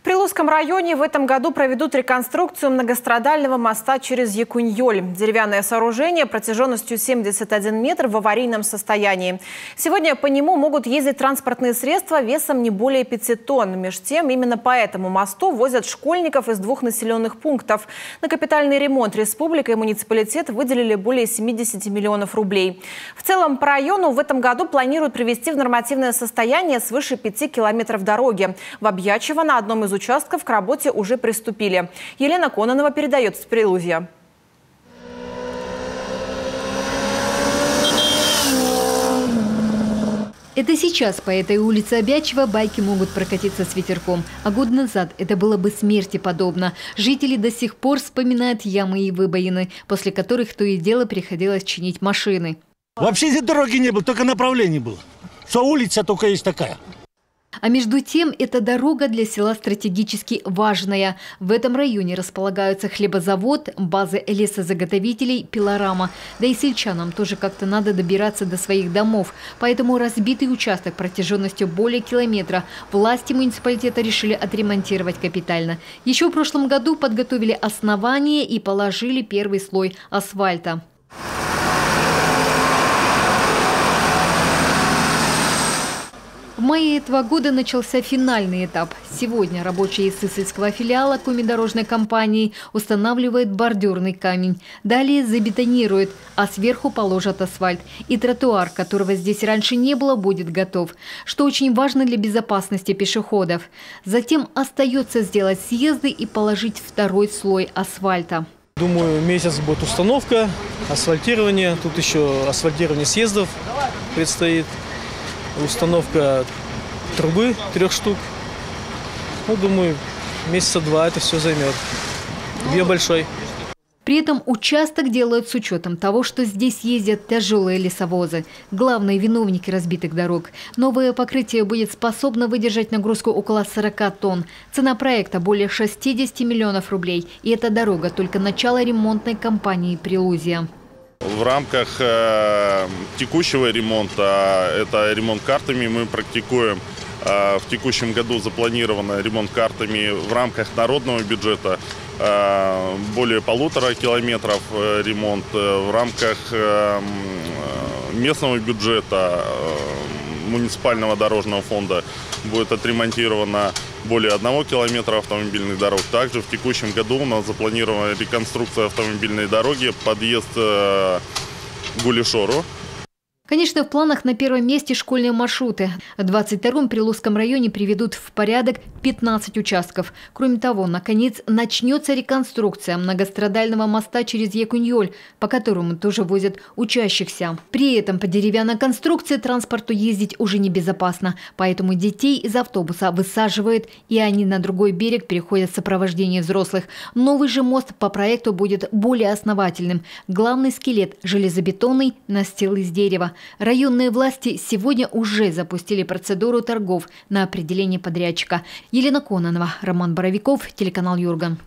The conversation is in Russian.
Прилузском районе в этом году проведут реконструкцию многострадального моста через Якуньоль. Деревянное сооружение протяженностью 71 метр в аварийном состоянии. Сегодня по нему могут ездить транспортные средства весом не более 5 тонн. Между тем, именно по этому мосту возят школьников из 2 населенных пунктов. На капитальный ремонт республика и муниципалитет выделили более 70 миллионов рублей. В целом по району в этом году планируют привести в нормативное состояние свыше 5 километров дороги. В Объячево на одном из участков к работе уже приступили. Елена Кононова передает с Прилузья. Это сейчас по этой улице Объячева байки могут прокатиться с ветерком. А год назад это было бы смерти подобно. Жители до сих пор вспоминают ямы и выбоины, после которых то и дело приходилось чинить машины. Вообще здесь дороги не было, только направление было. Что улица только есть такая. А между тем, эта дорога для села стратегически важная. В этом районе располагаются хлебозавод, базы лесозаготовителей, пилорама. Да и сельчанам тоже как-то надо добираться до своих домов. Поэтому разбитый участок протяженностью более километра власти муниципалитета решили отремонтировать капитально. Еще в прошлом году подготовили основание и положили первый слой асфальта. В мае этого года начался финальный этап. Сегодня рабочие из Сысольского филиала комидорожной компании устанавливают бордюрный камень. Далее забетонируют, а сверху положат асфальт. И тротуар, которого здесь раньше не было, будет готов. Что очень важно для безопасности пешеходов. Затем остается сделать съезды и положить второй слой асфальта. Думаю, месяц будет установка, асфальтирование. Тут еще асфальтирование съездов предстоит. Установка трубы 3 штук. Ну, думаю, месяца 2 это все займет. Объем большой. При этом участок делают с учетом того, что здесь ездят тяжелые лесовозы. Главные виновники разбитых дорог. Новое покрытие будет способно выдержать нагрузку около 40 тонн. Цена проекта более 60 миллионов рублей. И эта дорога только начало ремонтной кампании «Прилузья». В рамках текущего ремонта, это ремонт картами, мы практикуем. В текущем году запланировано ремонт картами в рамках народного бюджета более 1,5 километров ремонт. В рамках местного бюджета муниципального дорожного фонда будет отремонтировано более 1 километра автомобильных дорог. Также в текущем году у нас запланирована реконструкция автомобильной дороги, подъезд к Гулишору. Конечно, в планах на первом месте школьные маршруты. В 22-м Прилузском районе приведут в порядок 15 участков. Кроме того, наконец, начнется реконструкция многострадального моста через Якуньоль, по которому тоже возят учащихся. При этом по деревянной конструкции транспорту ездить уже небезопасно, поэтому детей из автобуса высаживают, и они на другой берег переходят в сопровождении взрослых. Новый же мост по проекту будет более основательным. Главный скелет – железобетонный настил из дерева. Районные власти сегодня уже запустили процедуру торгов на определение подрядчика. Елена Кононова, Роман Боровиков, телеканал Юрган.